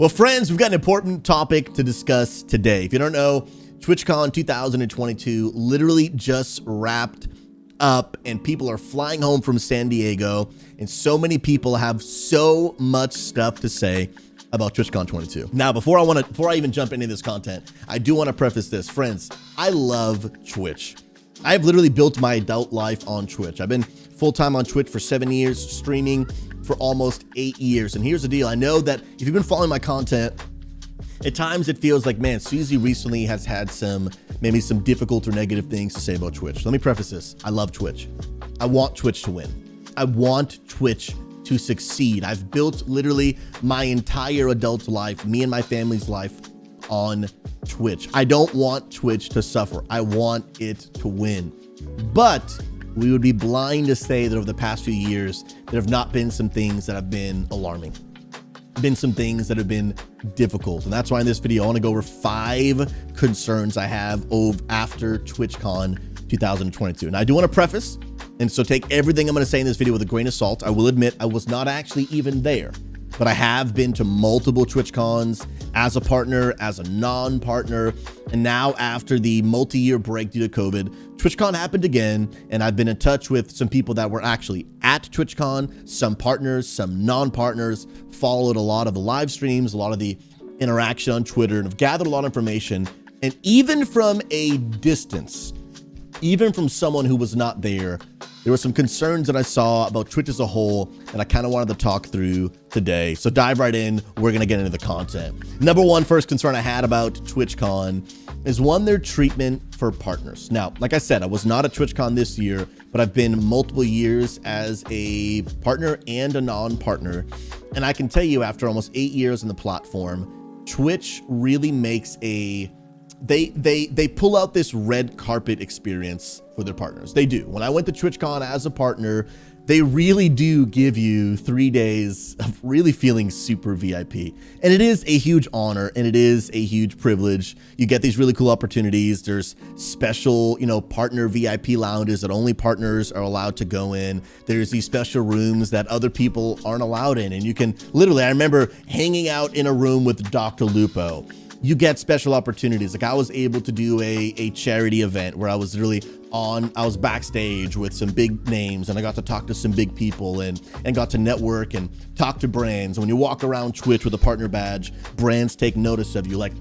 Well, friends, we've got an important topic to discuss today. If you don't know, TwitchCon 2022 literally just wrapped up and people are flying home from San Diego, and so many people have so much stuff to say about TwitchCon 22. Now, before I even jump into this content, I do want to preface this. Friends, I love Twitch. I've literally built my adult life on Twitch. I've been full-time on Twitch for 7 years, streaming for almost 8 years. And here's the deal. I know that if you've been following my content, at times it feels like, man, Susie recently has had maybe some difficult or negative things to say about Twitch. Let me preface this. I love Twitch. I want Twitch to win. I want Twitch to succeed. I've built literally my entire adult life, me and my family's life, on Twitch. I don't want Twitch to suffer. I want it to win. But we would be blind to say that over the past few years, there have not been some things that have been alarming, been some things that have been difficult. And that's why in this video, I want to go over 5 concerns I have after TwitchCon 2022. And I do want to preface, and so take everything I'm going to say in this video with a grain of salt. I will admit I was not actually even there, but I have been to multiple TwitchCons as a partner, as a non-partner, and now after the multi-year break due to COVID, TwitchCon happened again, and I've been in touch with some people that were actually at TwitchCon, some partners, some non-partners, followed a lot of the live streams, a lot of the interaction on Twitter, and have gathered a lot of information. And even from a distance, even from someone who was not there were some concerns that I saw about Twitch as a whole that I kind of wanted to talk through today. So dive right in. We're going to get into the content. Number one, first concern I had about TwitchCon is their treatment for partners. Now, like I said, I was not at TwitchCon this year, but I've been multiple years as a partner and a non-partner. And I can tell you, after almost 8 years on the platform, Twitch really makes they pull out this red carpet experience for their partners. They do. When I went to TwitchCon as a partner, they really do give you 3 days of really feeling super VIP. And it is a huge honor and it is a huge privilege. You get these really cool opportunities. There's special, partner VIP lounges that only partners are allowed to go in. There's these special rooms that other people aren't allowed in. And you can literally, I remember hanging out in a room with Dr. Lupo. You get special opportunities. Like I was able to do a charity event where I was backstage with some big names, and I got to talk to some big people and got to network and talk to brands. When you walk around Twitch with a partner badge, brands take notice of you. Like,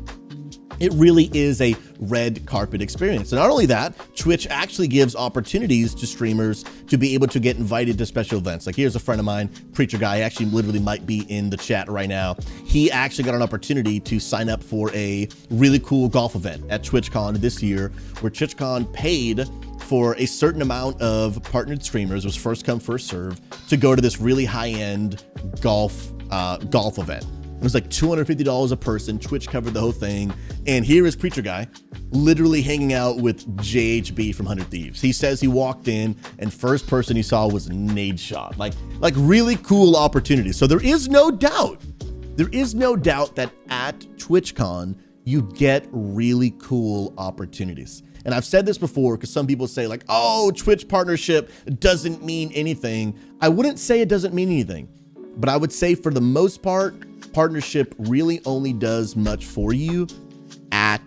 it really is a red carpet experience. And not only that, Twitch actually gives opportunities to streamers to be able to get invited to special events. Like here's a friend of mine, Preacher Guy, actually literally might be in the chat right now. He actually got an opportunity to sign up for a really cool golf event at TwitchCon this year, where TwitchCon paid for a certain amount of partnered streamers, it was first come, first serve, to go to this really high-end golf event. It was like $250 a person. Twitch covered the whole thing. And here is Preacher Guy literally hanging out with JHB from 100 Thieves. He says he walked in and first person he saw was Nadeshot. Like really cool opportunities. So there is no doubt that at TwitchCon, you get really cool opportunities. And I've said this before because some people say like, oh, Twitch partnership doesn't mean anything. I wouldn't say it doesn't mean anything, but I would say for the most part, partnership really only does much for you at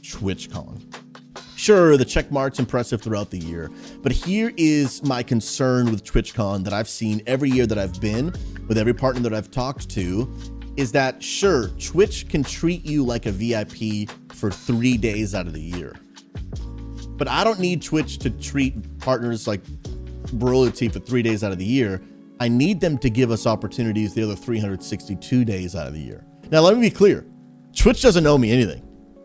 TwitchCon. Sure, the check mark's impressive throughout the year, but here is my concern with TwitchCon that I've seen every year that I've been with every partner that I've talked to, is that sure, Twitch can treat you like a VIP for 3 days out of the year, but I don't need Twitch to treat partners like royalty for 3 days out of the year. I need them to give us opportunities the other 362 days out of the year. Now, let me be clear. Twitch doesn't owe me anything.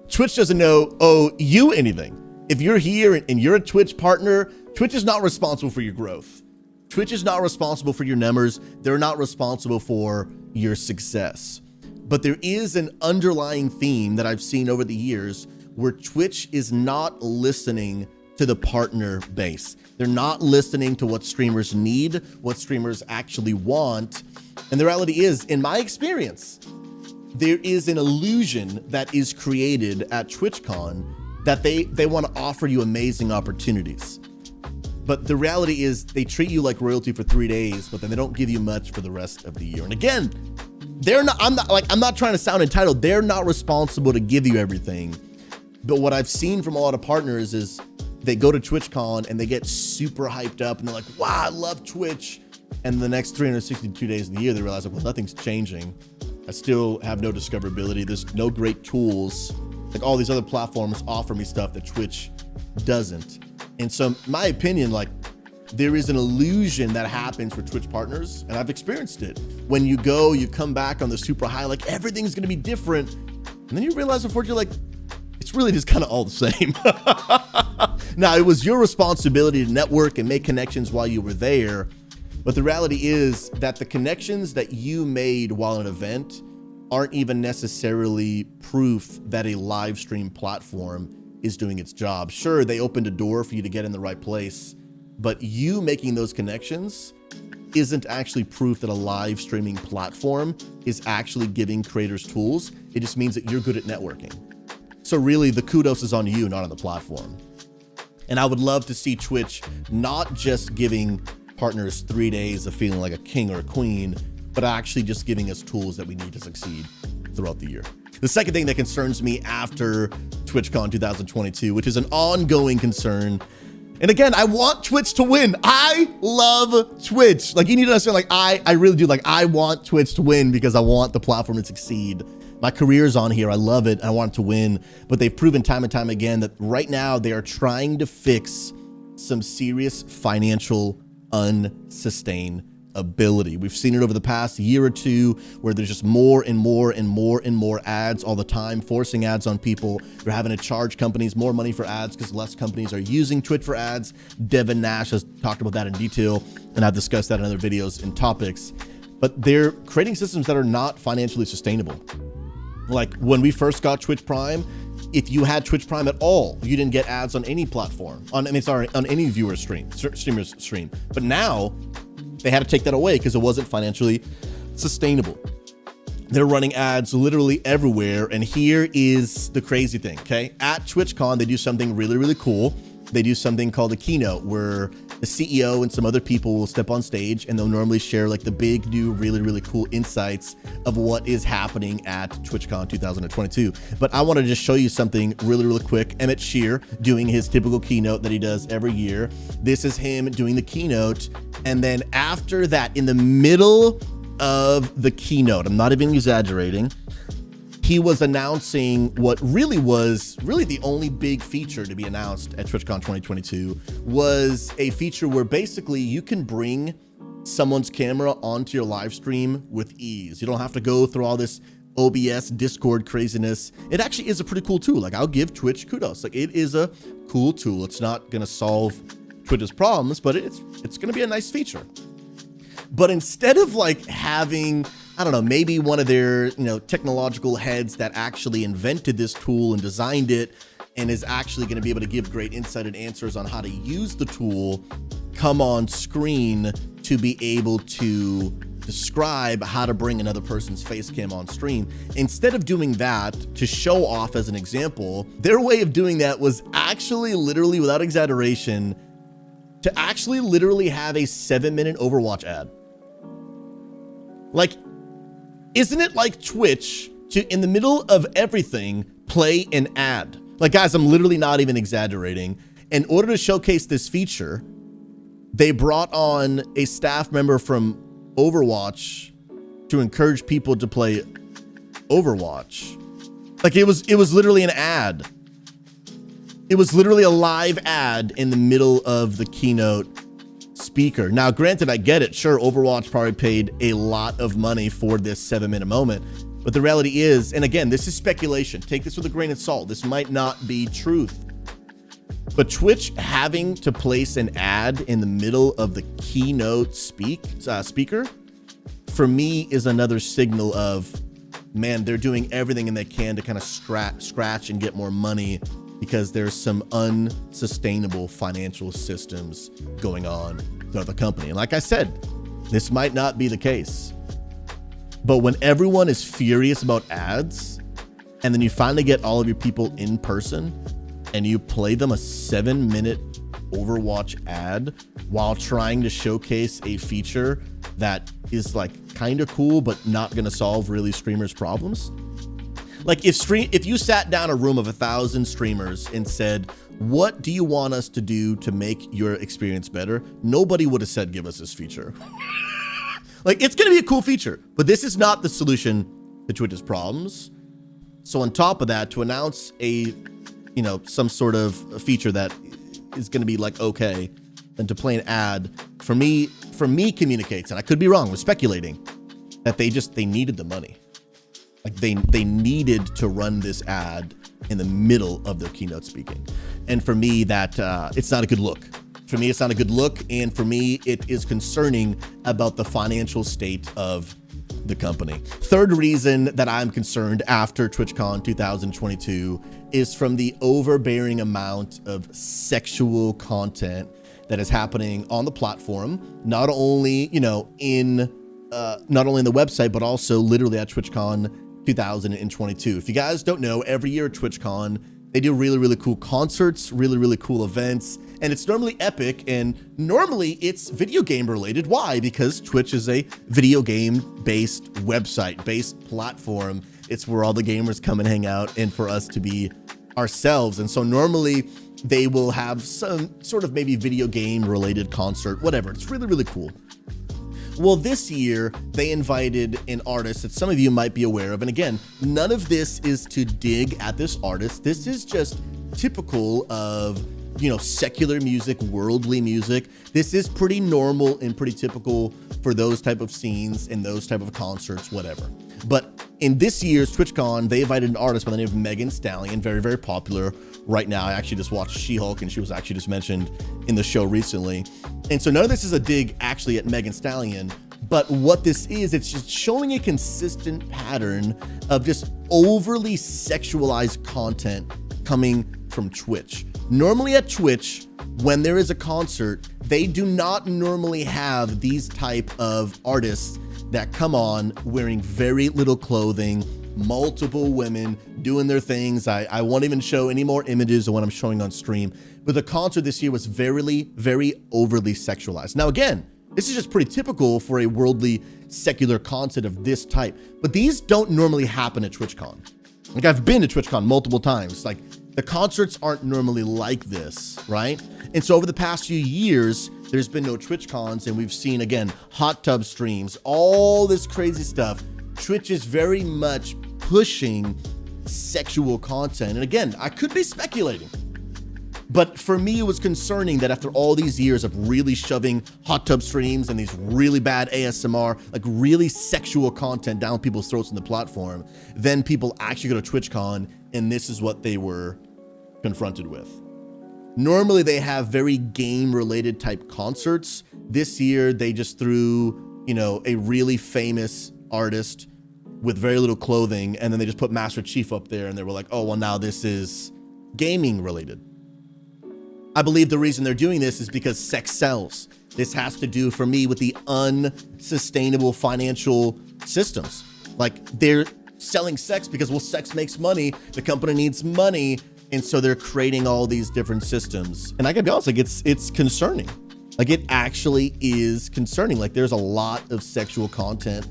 Twitch doesn't owe you anything. If you're here and you're a Twitch partner, Twitch is not responsible for your growth. Twitch is not responsible for your numbers. They're not responsible for your success. But there is an underlying theme that I've seen over the years where Twitch is not listening to the partner base. They're not listening to what streamers need, what streamers actually want. And the reality is, in my experience, there is an illusion that is created at TwitchCon that they want to offer you amazing opportunities. But the reality is they treat you like royalty for 3 days, but then they don't give you much for the rest of the year. And again, I'm not trying to sound entitled. They're not responsible to give you everything. But what I've seen from a lot of partners is they go to TwitchCon and they get super hyped up and they're like, wow, I love Twitch. And the next 362 days of the year, they realize, like, well, nothing's changing. I still have no discoverability. There's no great tools. Like, all these other platforms offer me stuff that Twitch doesn't. And so my opinion, like, there is an illusion that happens for Twitch partners, and I've experienced it. When you go, you come back on the super high, like everything's gonna be different. And then you realize, unfortunately, like, it's really just kind of all the same. Now, it was your responsibility to network and make connections while you were there. But the reality is that the connections that you made while at an event aren't even necessarily proof that a live stream platform is doing its job. Sure, they opened a door for you to get in the right place, but you making those connections isn't actually proof that a live streaming platform is actually giving creators tools. It just means that you're good at networking. So really, the kudos is on you, not on the platform. And I would love to see Twitch not just giving partners 3 days of feeling like a king or a queen, but actually just giving us tools that we need to succeed throughout the year. The second thing that concerns me after TwitchCon 2022, which is an ongoing concern, and again, I want Twitch to win. I love Twitch. Like, you need to understand, like, I really do. Like, I want Twitch to win because I want the platform to succeed. My career's on here. I love it. I want it to win. But they've proven time and time again that right now they are trying to fix some serious financial unsustainability. We've seen it over the past year or two where there's just more and more and more and more ads all the time, forcing ads on people. They're having to charge companies more money for ads because less companies are using Twitch for ads. Devin Nash has talked about that in detail, and I've discussed that in other videos and topics. But they're creating systems that are not financially sustainable. Like, when we first got Twitch Prime, if you had Twitch Prime at all, you didn't get ads on any platform, on any viewer's streamer's stream. But now they had to take that away because it wasn't financially sustainable. They're running ads literally everywhere. And here is the crazy thing, okay? At TwitchCon, they do something really, really cool. They do something called a keynote where the CEO and some other people will step on stage and they'll normally share like the big new, really, really cool insights of what is happening at TwitchCon 2022. But I want to just show you something really, really quick. Emmett Shear doing his typical keynote that he does every year. This is him doing the keynote. And then after that, in the middle of the keynote, I'm not even exaggerating, he was announcing what really was the only big feature to be announced at TwitchCon 2022 was a feature where basically you can bring someone's camera onto your live stream with ease. You don't have to go through all this OBS Discord craziness. It actually is a pretty cool tool. Like, I'll give Twitch kudos. Like, it is a cool tool. It's not gonna solve Twitch's problems, but it's gonna be a nice feature. But instead of like having, I don't know, maybe one of their, technological heads that actually invented this tool and designed it and is actually going to be able to give great insight and answers on how to use the tool come on screen to be able to describe how to bring another person's face cam on stream. Instead of doing that to show off as an example, their way of doing that was actually literally, without exaggeration, to actually literally have a 7-minute Overwatch ad. Like, isn't it like Twitch to, in the middle of everything, play an ad? Like, guys, I'm literally not even exaggerating. In order to showcase this feature, they brought on a staff member from Overwatch to encourage people to play Overwatch. Like, it was literally an ad. It was literally a live ad in the middle of the keynote speaker. Now, granted, I get it. Sure, Overwatch probably paid a lot of money for this 7-minute moment. But the reality is, and again, this is speculation. Take this with a grain of salt. This might not be truth. But Twitch having to place an ad in the middle of the keynote speaker, for me, is another signal of, man, they're doing everything they can to kind of scratch and get more money because there's some unsustainable financial systems going on throughout the company. And like I said, this might not be the case. But when everyone is furious about ads, and then you finally get all of your people in person, and you play them a 7-minute Overwatch ad while trying to showcase a feature that is like kind of cool, but not going to solve really streamers' problems. Like if you sat down a room of 1,000 streamers and said, what do you want us to do to make your experience better? Nobody would have said, give us this feature. Like, it's going to be a cool feature, but this is not the solution to Twitch's problems. So on top of that, to announce some sort of feature that is going to be like, okay, and to play an ad, for me communicates, and I could be wrong, I'm speculating, that they needed the money. Like they needed to run this ad in the middle of their keynote speaking. And for me, that it's not a good look. For me, it's not a good look. And for me, it is concerning about the financial state of the company. Third reason that I'm concerned after TwitchCon 2022 is from the overbearing amount of sexual content that is happening on the platform, not only, not only in the website, but also literally at TwitchCon 2022. If you guys don't know, every year at TwitchCon, they do really, really cool concerts, really, really cool events, and it's normally epic, and normally it's video game related. Why? Because Twitch is a video game based website, based platform. It's where all the gamers come and hang out, and for us to be ourselves. And so normally they will have some sort of maybe video game related concert, whatever. It's really, really cool. Well, this year they invited an artist that some of you might be aware of. And again, none of this is to dig at this artist. This is just typical of, secular music, worldly music. This is pretty normal and pretty typical for those type of scenes and those type of concerts, whatever. But in this year's TwitchCon, they invited an artist by the name of Megan Stallion, very, very popular right now. I actually just watched She-Hulk, and she was actually just mentioned in the show recently. And so none of this is a dig actually at Megan Stallion, but what this is, it's just showing a consistent pattern of just overly sexualized content coming from Twitch. Normally at Twitch, when there is a concert, they do not normally have these type of artists that come on wearing very little clothing, multiple women doing their things. I won't even show any more images of what I'm showing on stream, but the concert this year was very, very overly sexualized. Now, again, this is just pretty typical for a worldly secular concert of this type, but these don't normally happen at TwitchCon. Like, I've been to TwitchCon multiple times. Like, the concerts aren't normally like this, right? And so over the past few years, there's been no TwitchCons, and we've seen, again, hot tub streams, all this crazy stuff. Twitch is very much pushing sexual content. And again, I could be speculating, but for me, it was concerning that after all these years of really shoving hot tub streams and these really bad ASMR, like really sexual content down people's throats on the platform, then people actually go to TwitchCon and this is what they were confronted with. Normally they have very game related type concerts. This year they just threw, a really famous artist with very little clothing, and then they just put Master Chief up there and they were like, oh, well, now this is gaming related. I believe the reason they're doing this is because sex sells. This has to do, for me, with the unsustainable financial systems. Like, they're selling sex because, well, sex makes money, the company needs money, and so they're creating all these different systems. And I gotta be honest, like, it's concerning. Like, it actually is concerning. Like, there's a lot of sexual content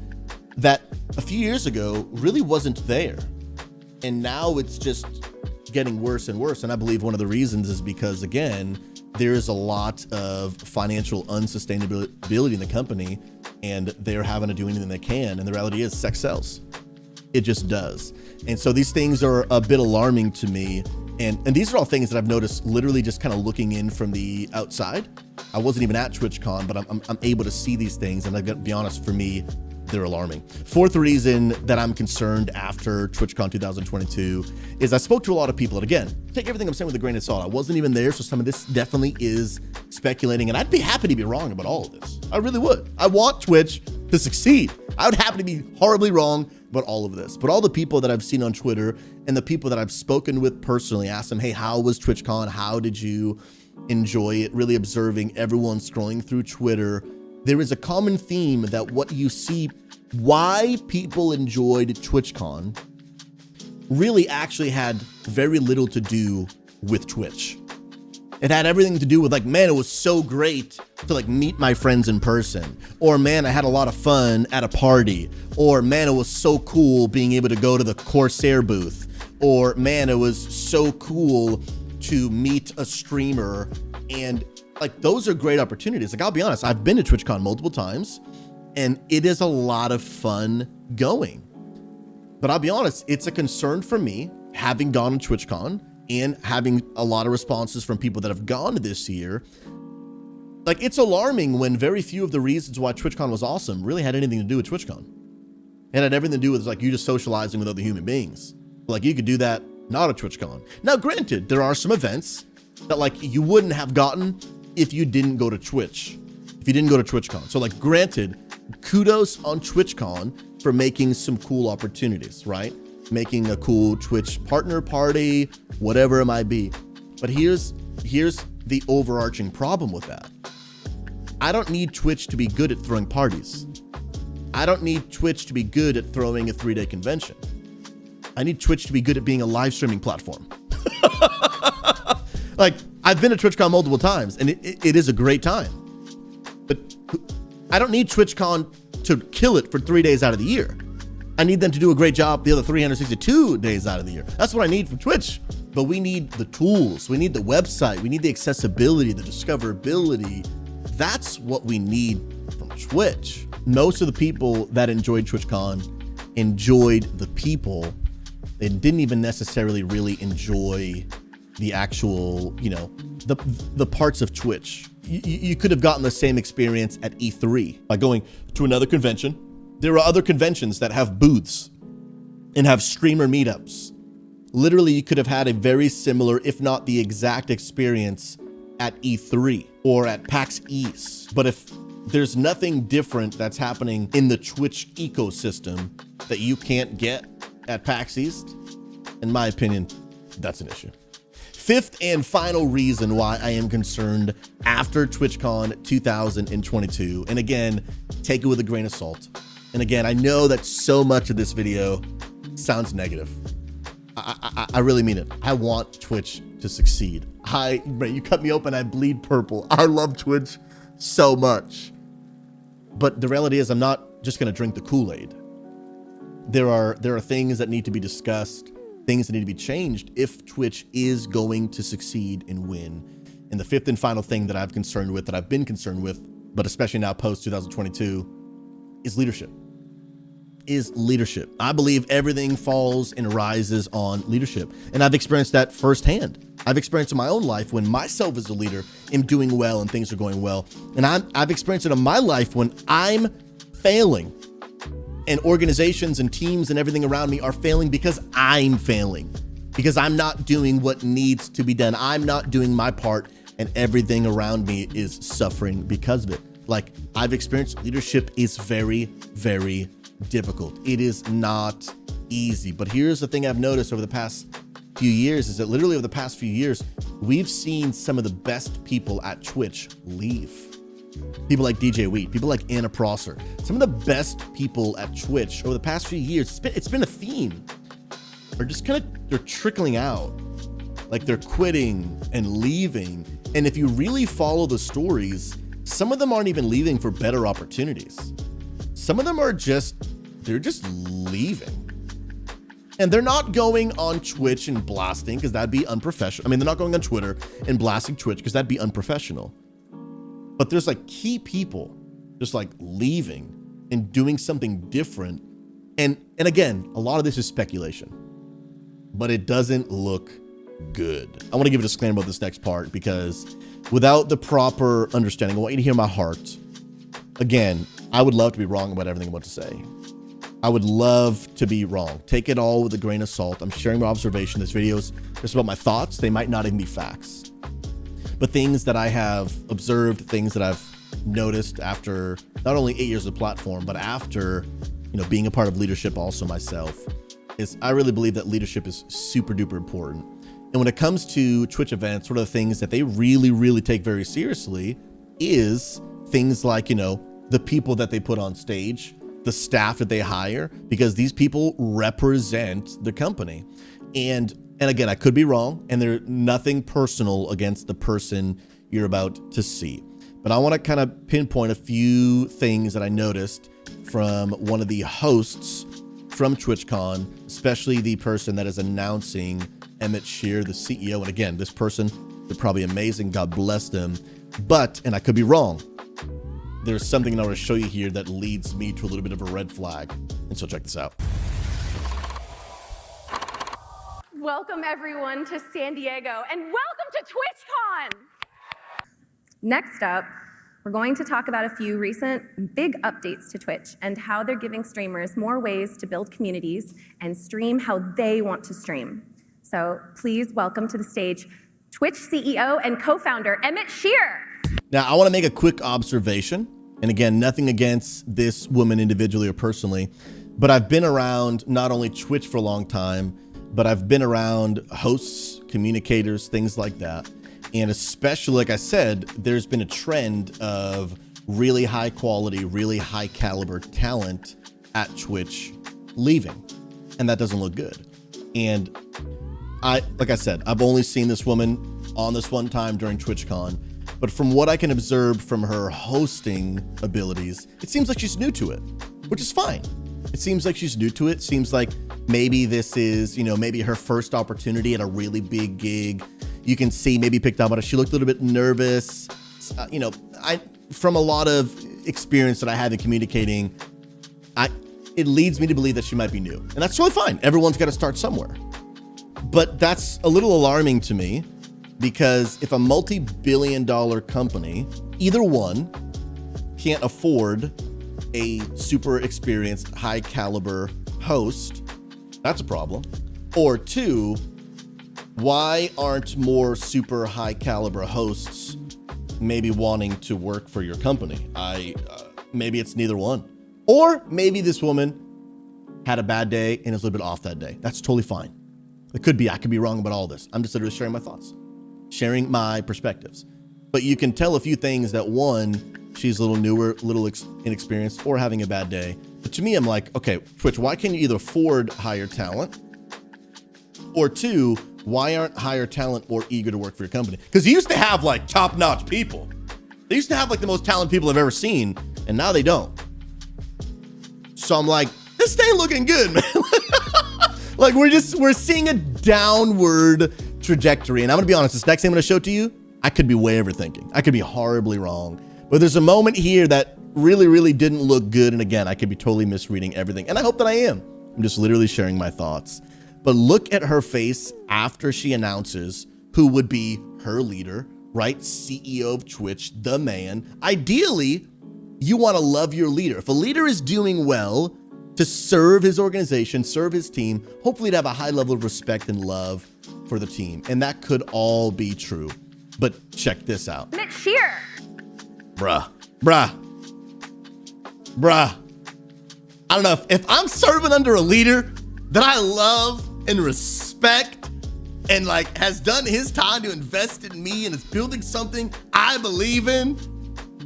that a few years ago really wasn't there, and now it's just getting worse and worse. And I believe one of the reasons is because, again, there's a lot of financial unsustainability in the company, and they're having to do anything they can. And the reality is sex sells. It just does. And so these things are a bit alarming to me. And these are all things that I've noticed literally just kind of looking in from the outside. I wasn't even at TwitchCon, but I'm able to see these things. And I've got to be honest, for me, they're alarming. Fourth reason that I'm concerned after TwitchCon 2022 is I spoke to a lot of people, and again, take everything I'm saying with a grain of salt. I wasn't even there, so some of this definitely is speculating, and I'd be happy to be wrong about all of this. I really would. I want Twitch to succeed. I would happen to be horribly wrong about all of this. But all the people that I've seen on Twitter and the people that I've spoken with personally, asked them, hey, how was TwitchCon? How did you enjoy it? Really observing everyone scrolling through Twitter. There is a common theme that what you see, why people enjoyed TwitchCon really actually had very little to do with Twitch. It had everything to do with like, man, it was so great to like meet my friends in person, or man, I had a lot of fun at a party, or man, it was so cool being able to go to the Corsair booth, or man, it was so cool to meet a streamer. And like, those are great opportunities. Like, I'll be honest, I've been to TwitchCon multiple times and it is a lot of fun going. But I'll be honest, it's a concern for me, having gone to TwitchCon and having a lot of responses from people that have gone this year. Like, it's alarming when very few of the reasons why TwitchCon was awesome really had anything to do with TwitchCon. It had everything to do with like you just socializing with other human beings. Like, you could do that not at TwitchCon. Now, granted, there are some events that like you wouldn't have gotten if you didn't go to Twitch, if you didn't go to TwitchCon. So like, granted, kudos on TwitchCon for making some cool opportunities, right? Making a cool Twitch partner party, whatever it might be. But here's the overarching problem with that. I don't need Twitch to be good at throwing parties. I don't need Twitch to be good at throwing a 3-day convention. I need Twitch to be good at being a live streaming platform. Like, I've been to TwitchCon multiple times and it is a great time, but I don't need TwitchCon to kill it for 3 days out of the year. I need them to do a great job the other 362 days out of the year. That's what I need from Twitch. But we need the tools, we need the website, we need the accessibility, the discoverability. That's what we need from Twitch. Most of the people that enjoyed TwitchCon enjoyed the people. They didn't even necessarily really enjoy the actual, you know, the parts of Twitch. You could have gotten the same experience at E3 by going to another convention. There are other conventions that have booths and have streamer meetups. Literally, you could have had a very similar, if not the exact experience at E3 or at PAX East. But if there's nothing different that's happening in the Twitch ecosystem that you can't get at PAX East, in my opinion, that's an issue. Fifth and final reason why I am concerned after TwitchCon 2022, and again, take it with a grain of salt. And again, I know that so much of this video sounds negative. I really mean it. I want Twitch to succeed. You cut me open, I bleed purple. I love Twitch so much. But the reality is, I'm not just gonna drink the Kool-Aid. There are things that need to be discussed, things that need to be changed if Twitch is going to succeed and win. And the fifth and final thing that I've been concerned with, but especially now post 2022, is leadership. I believe everything falls and rises on leadership. And I've experienced that firsthand. I've experienced in my own life when myself as a leader am doing well and things are going well. And I've experienced it in my life when I'm failing and organizations and teams and everything around me are failing because I'm failing, because I'm not doing what needs to be done. I'm not doing my part and everything around me is suffering because of it. Like, I've experienced leadership is very, very difficult. It is not easy. But here's the thing I've noticed over the past few years is that literally over the past few years, we've seen some of the best people at Twitch leave. People like DJ Wheat, people like Anna Prosser, some of the best people at Twitch over the past few years, it's been a theme. They're trickling out. Like, they're quitting and leaving. And if you really follow the stories, some of them aren't even leaving for better opportunities. Some of them are they're just leaving. And they're not going on Twitch and blasting because that'd be unprofessional. I mean, they're not going on Twitter and blasting Twitch because that'd be unprofessional. But there's like key people just like leaving and doing something different. And again, a lot of this is speculation, but it doesn't look good. I want to give a disclaimer about this next part because without the proper understanding, I want you to hear my heart. Again, I would love to be wrong about everything I'm about to say. I would love to be wrong. Take it all with a grain of salt. I'm sharing my observation. This video is just about my thoughts. They might not even be facts, but things that I have observed, things that I've noticed after not only 8 years of the platform, but after, being a part of leadership also myself, is I really believe that leadership is super duper important. And when it comes to Twitch events, one of the things that they really, really take very seriously is things like, the people that they put on stage, the staff that they hire, because these people represent the company. And And again, I could be wrong, and there's nothing personal against the person you're about to see. But I want to kind of pinpoint a few things that I noticed from one of the hosts from TwitchCon, especially the person that is announcing Emmett Shear, the CEO. And again, this person, they're probably amazing. God bless them. But, and I could be wrong, there's something I want to show you here that leads me to a little bit of a red flag. And so check this out. Welcome everyone to San Diego, and welcome to TwitchCon! Next up, we're going to talk about a few recent big updates to Twitch and how they're giving streamers more ways to build communities and stream how they want to stream. So please welcome to the stage Twitch CEO and co-founder Emmett Shear. Now, I want to make a quick observation. And again, nothing against this woman individually or personally, but I've been around not only Twitch for a long time, but I've been around hosts, communicators, things like that. And especially, like I said, there's been a trend of really high quality, really high caliber talent at Twitch leaving. And that doesn't look good. And like I said, I've only seen this woman on this one time during TwitchCon, but from what I can observe from her hosting abilities, it seems like she's new to it, which is fine. It seems like she's new to it. Seems like maybe this is, maybe her first opportunity at a really big gig. You can see maybe picked up on it. She looked a little bit nervous. From a lot of experience that I have in communicating, it leads me to believe that she might be new. And that's totally fine. Everyone's got to start somewhere. But that's a little alarming to me because if a multi-billion-dollar company, either one, can't afford a super experienced, high caliber host, that's a problem. Or two, why aren't more super high caliber hosts maybe wanting to work for your company? Maybe it's neither one. Or maybe this woman had a bad day and is a little bit off that day. That's totally fine. It could be, I could be wrong about all this. I'm just literally sharing my thoughts, sharing my perspectives. But you can tell a few things that one, she's a little newer, a little inexperienced, or having a bad day. But to me, I'm like, okay, Twitch, why can't you either afford higher talent? Or two, why aren't higher talent more eager to work for your company? Because you used to have like top-notch people. They used to have like the most talented people I've ever seen, and now they don't. So I'm like, this ain't looking good, man. Like we're seeing a downward trajectory. And I'm gonna be honest, this next thing I'm gonna show to you, I could be way overthinking. I could be horribly wrong. But there's a moment here that really, really didn't look good. And again, I could be totally misreading everything. And I hope that I am. I'm just literally sharing my thoughts. But look at her face after she announces who would be her leader, right? CEO of Twitch, the man. Ideally, you want to love your leader. If a leader is doing well to serve his organization, serve his team, hopefully to have a high level of respect and love for the team. And that could all be true. But check this out. Emmett Shear. Bruh. I don't know if I'm serving under a leader that I love and respect and like has done his time to invest in me and is building something I believe in.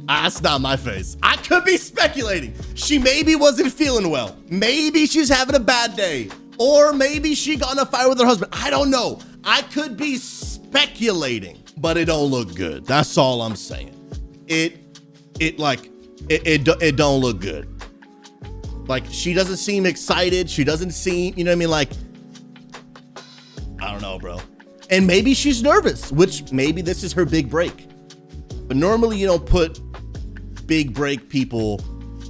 That's not my face. I could be speculating. She maybe wasn't feeling well. Maybe she's having a bad day. Or maybe she got in a fight with her husband. I don't know. I could be speculating, but it don't look good. That's all I'm saying. It don't look good. Like she doesn't seem excited. She doesn't seem, you know what I mean? Like, I don't know, bro. And maybe she's nervous, which maybe this is her big break. But normally you don't put big break people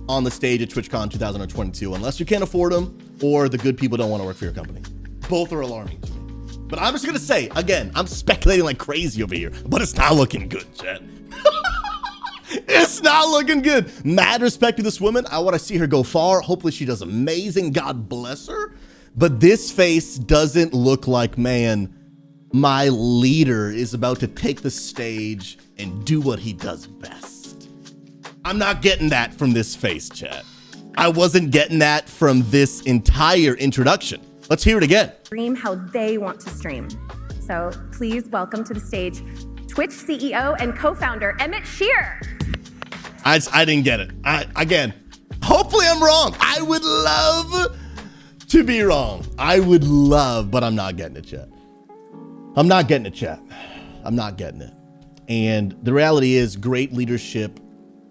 on the stage at TwitchCon 2022 unless you can't afford them or the good people don't want to work for your company. Both are alarming to me. But I'm just gonna say, again, I'm speculating like crazy over here, but it's not looking good, Chet. It's not looking good. Mad respect to this woman. I want to see her go far. Hopefully she does amazing. God bless her. But this face doesn't look like, man, my leader is about to take the stage and do what he does best. I'm not getting that from this face, chat. I wasn't getting that from this entire introduction. Let's hear it again. Stream how they want to stream. So please welcome to the stage Twitch CEO and co-founder Emmett Shear. I didn't get it. Again, hopefully I'm wrong. I would love to be wrong. I would love, but I'm not getting it yet. I'm not getting it, chat. I'm not getting it. And the reality is great leadership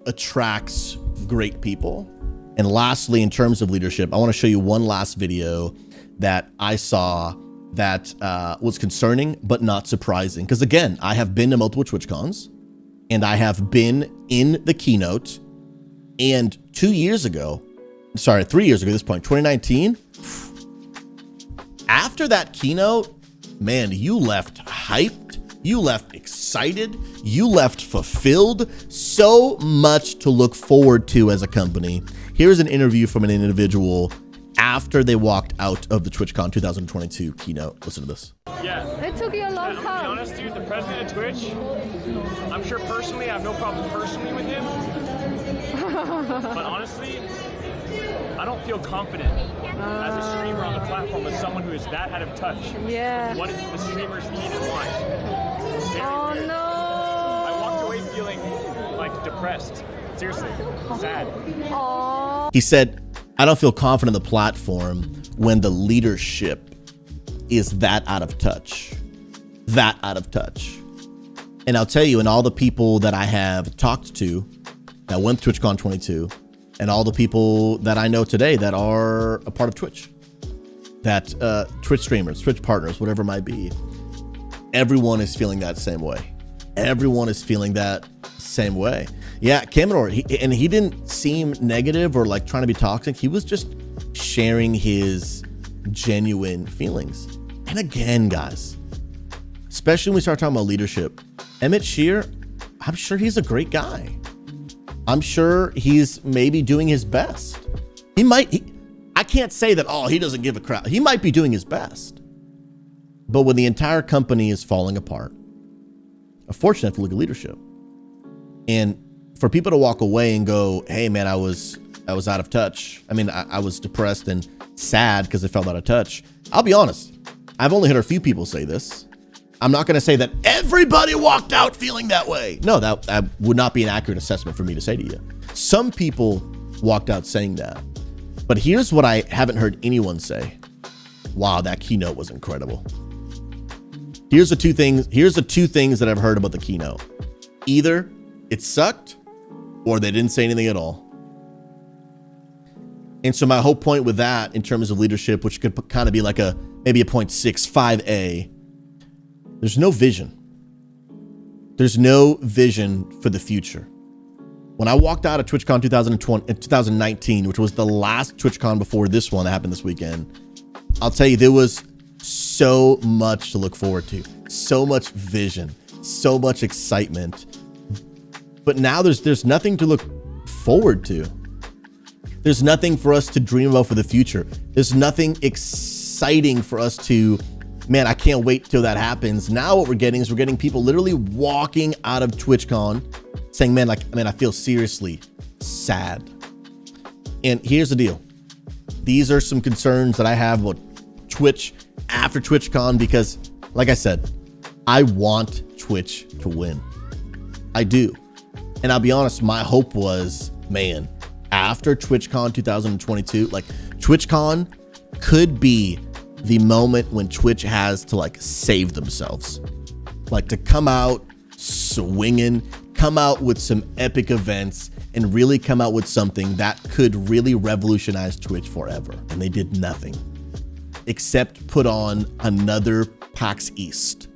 attracts great people. And lastly, in terms of leadership, I want to show you one last video that I saw that was concerning, but not surprising. Because again, I have been to multiple TwitchCons and I have been in the keynote. And 3 years ago at this point, 2019, after that keynote, man, you left hyped, you left excited, you left fulfilled, so much to look forward to as a company. Here's an interview from an individual after they walked out of the TwitchCon 2022 keynote. Listen to this. Yeah. It took you a long I'm time. gonna be honest, dude, the president of Twitch, I'm sure personally, I have no problem personally with him. But honestly, I don't feel confident as a streamer on the platform with someone who is that out of touch. Yeah. What the streamers need and want. Oh Very. no. I walked away feeling like depressed. Seriously, sad. Oh. He said, I don't feel confident in the platform when the leadership is that out of touch. That out of touch. And I'll tell you, and all the people that I have talked to that went to TwitchCon 22, and all the people that I know today that are a part of Twitch, that Twitch streamers, Twitch partners, whatever it might be, everyone is feeling that same way. Everyone is feeling that same way. Yeah, Cameron, he didn't seem negative or like trying to be toxic. He was just sharing his genuine feelings. And again, guys, especially when we start talking about leadership, Emmett Shear, I'm sure he's a great guy. I'm sure he's maybe doing his best. I can't say that, oh, he doesn't give a crap. He might be doing his best. But when the entire company is falling apart, unfortunately, I have to look at leadership. And for people to walk away and go, hey man, I was out of touch. I mean, I was depressed and sad because I felt out of touch. I'll be honest. I've only heard a few people say this. I'm not going to say that everybody walked out feeling that way. No, that would not be an accurate assessment for me to say to you. Some people walked out saying that. But here's what I haven't heard anyone say. Wow, that keynote was incredible. Here's the two things that I've heard about the keynote. Either it sucked or they didn't say anything at all. And so my whole point with that in terms of leadership, which could kind of be like maybe a 0.65A, there's no vision. There's no vision for the future. When I walked out of TwitchCon 2019, which was the last TwitchCon before this one that happened this weekend, I'll tell you, there was so much to look forward to, so much vision, so much excitement. But now there's nothing to look forward to. There's nothing for us to dream about for the future. There's nothing exciting for us to, man, I can't wait till that happens. Now what we're getting is people literally walking out of TwitchCon saying, man, I feel seriously sad. And here's the deal. These are some concerns that I have about Twitch after TwitchCon because, like I said, I want Twitch to win. I do. And I'll be honest, my hope was, man, after TwitchCon 2022, like TwitchCon could be the moment when Twitch has to like save themselves, like to come out swinging, come out with some epic events and really come out with something that could really revolutionize Twitch forever. And they did nothing except put on another PAX East.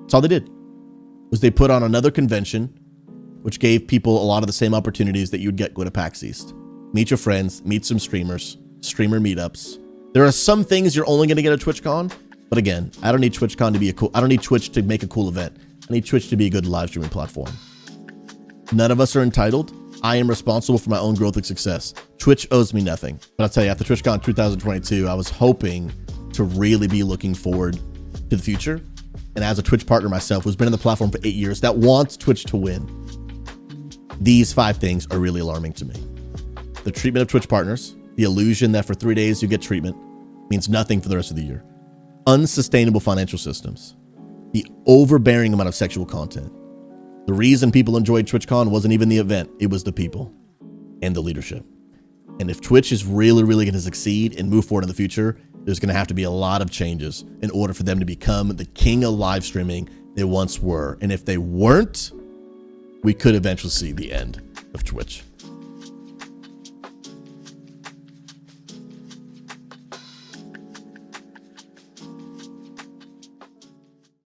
That's all they did, was they put on another convention, which gave people a lot of the same opportunities that you'd get going to PAX East. Meet your friends, meet some streamers, streamer meetups. There are some things you're only going to get at TwitchCon, but again, I don't need TwitchCon to be I don't need Twitch to make a cool event. I need Twitch to be a good live streaming platform. None of us are entitled. I am responsible for my own growth and success. Twitch owes me nothing. But I'll tell you, after TwitchCon 2022, I was hoping to really be looking forward to the future. And as a Twitch partner myself, who's been in the platform for 8 years, that wants Twitch to win, these 5 things are really alarming to me. The treatment of Twitch partners, the illusion that for 3 days you get treatment, means nothing for the rest of the year. Unsustainable financial systems, the overbearing amount of sexual content. The reason people enjoyed TwitchCon wasn't even the event, it was the people and the leadership. And if Twitch is really, really going to succeed and move forward in the future, there's going to have to be a lot of changes in order for them to become the king of live streaming they once were. And if they weren't, we could eventually see the end of Twitch.